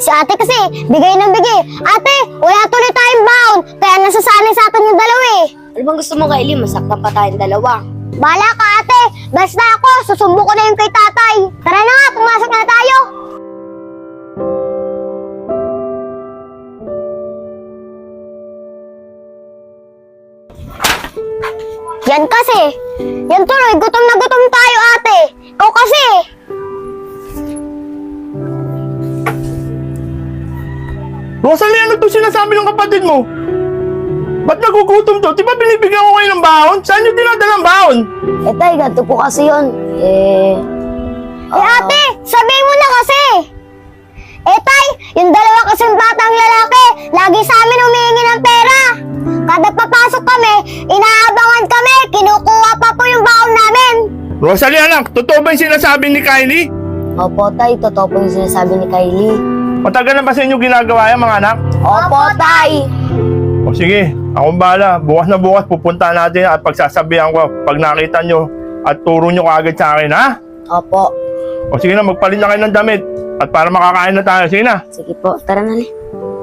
Si ate kasi, bigay ng bigay. Ate, wala tuloy tayong baon, kaya nasasanay sa atin yung dalawa eh. Ano bang gusto mo, Kylie? Masaktan pa tayong dalawa. Bala ka ate, basta ako, susumbo ko na yung kay tatay. Tara na nga, pumasok na tayo. Yan kasi, yan tuloy, gutom na gutom tayo ate. Ikaw kasi. Rosalie, ano to sinasabi ng kapatid mo? Ba't nagugutom to? Di ba binibigyan ko kayo ng baon? Saan nyo dinadala ang baon? Tay, ganito po kasi yun. Ate, sabihin mo na kasi. Tay, yung dalawa kasing batang lalaki, lagi sa amin humihingi ng pera. Kada papasok kami, inaabangan kami, kinukuha pa po yung baon namin. Rosalie, anak, totoo ba yung sinasabi ni Kylie? Opo, Tay. Totoo po yung sinasabi ni Kylie. Matagal na ba sa inyo ginagawa yan, mga anak? Opo, Tay. O sige, akong bahala. Bukas na bukas, pupunta natin at pagsasabihan ko pag nakita nyo at turo nyo kaagad sa akin, ha? Opo. O sige na, magpalit na kayo ng damit at para makakain na tayo. Sige na. Sige po, tara na, Li.